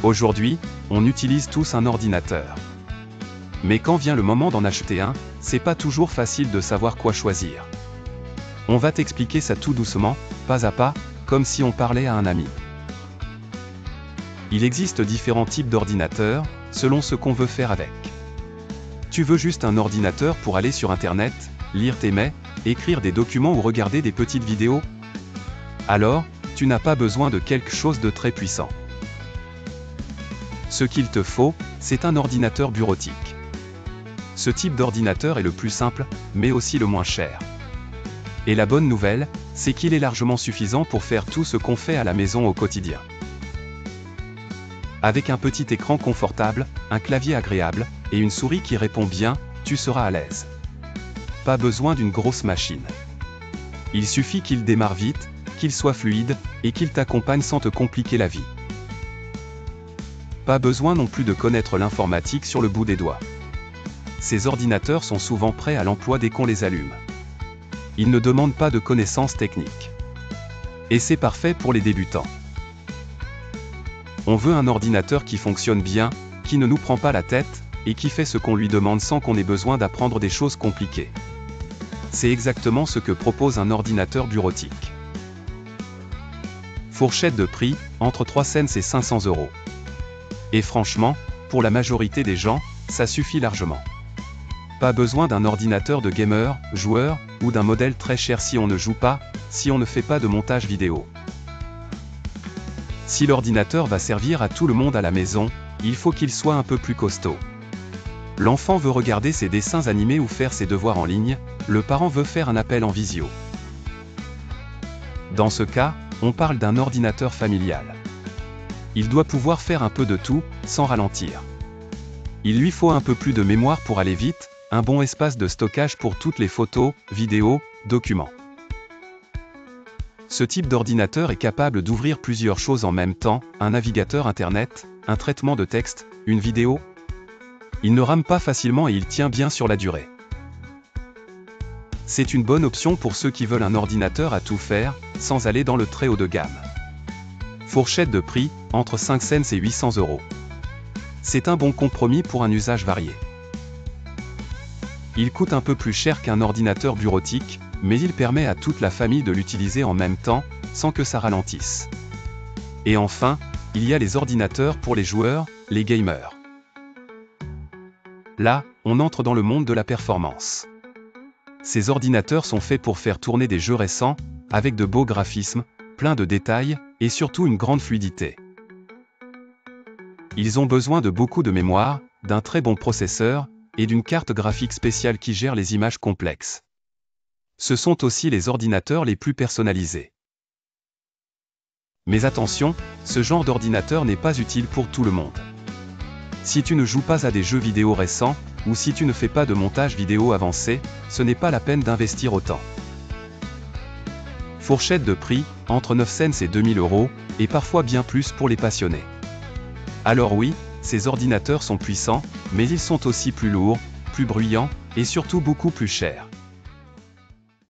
Aujourd'hui, on utilise tous un ordinateur. Mais quand vient le moment d'en acheter un, c'est pas toujours facile de savoir quoi choisir. On va t'expliquer ça tout doucement, pas à pas, comme si on parlait à un ami. Il existe différents types d'ordinateurs, selon ce qu'on veut faire avec. Tu veux juste un ordinateur pour aller sur Internet, lire tes mails, écrire des documents ou regarder des petites vidéos? Alors, tu n'as pas besoin de quelque chose de très puissant. Ce qu'il te faut, c'est un ordinateur bureautique. Ce type d'ordinateur est le plus simple, mais aussi le moins cher. Et la bonne nouvelle, c'est qu'il est largement suffisant pour faire tout ce qu'on fait à la maison au quotidien. Avec un petit écran confortable, un clavier agréable, et une souris qui répond bien, tu seras à l'aise. Pas besoin d'une grosse machine. Il suffit qu'il démarre vite, qu'il soit fluide, et qu'il t'accompagne sans te compliquer la vie. Pas besoin non plus de connaître l'informatique sur le bout des doigts. Ces ordinateurs sont souvent prêts à l'emploi dès qu'on les allume. Ils ne demandent pas de connaissances techniques. Et c'est parfait pour les débutants. On veut un ordinateur qui fonctionne bien, qui ne nous prend pas la tête, et qui fait ce qu'on lui demande sans qu'on ait besoin d'apprendre des choses compliquées. C'est exactement ce que propose un ordinateur bureautique. Fourchette de prix, entre 3 cents et 500 €. Et franchement, pour la majorité des gens, ça suffit largement. Pas besoin d'un ordinateur de gamer, joueur, ou d'un modèle très cher si on ne joue pas, si on ne fait pas de montage vidéo. Si l'ordinateur va servir à tout le monde à la maison, il faut qu'il soit un peu plus costaud. L'enfant veut regarder ses dessins animés ou faire ses devoirs en ligne, le parent veut faire un appel en visio. Dans ce cas, on parle d'un ordinateur familial. Il doit pouvoir faire un peu de tout, sans ralentir. Il lui faut un peu plus de mémoire pour aller vite, un bon espace de stockage pour toutes les photos, vidéos, documents. Ce type d'ordinateur est capable d'ouvrir plusieurs choses en même temps, un navigateur Internet, un traitement de texte, une vidéo. Il ne rame pas facilement et il tient bien sur la durée. C'est une bonne option pour ceux qui veulent un ordinateur à tout faire, sans aller dans le très haut de gamme. Fourchette de prix, entre 5 cents et 800 €. C'est un bon compromis pour un usage varié. Il coûte un peu plus cher qu'un ordinateur bureautique, mais il permet à toute la famille de l'utiliser en même temps, sans que ça ralentisse. Et enfin, il y a les ordinateurs pour les joueurs, les gamers. Là, on entre dans le monde de la performance. Ces ordinateurs sont faits pour faire tourner des jeux récents, avec de beaux graphismes, plein de détails, et surtout une grande fluidité. Ils ont besoin de beaucoup de mémoire, d'un très bon processeur, et d'une carte graphique spéciale qui gère les images complexes. Ce sont aussi les ordinateurs les plus personnalisés. Mais attention, ce genre d'ordinateur n'est pas utile pour tout le monde. Si tu ne joues pas à des jeux vidéo récents, ou si tu ne fais pas de montage vidéo avancé, ce n'est pas la peine d'investir autant. Fourchette de prix, entre 9 cents et 2000 €, et parfois bien plus pour les passionnés. Alors oui, ces ordinateurs sont puissants, mais ils sont aussi plus lourds, plus bruyants, et surtout beaucoup plus chers.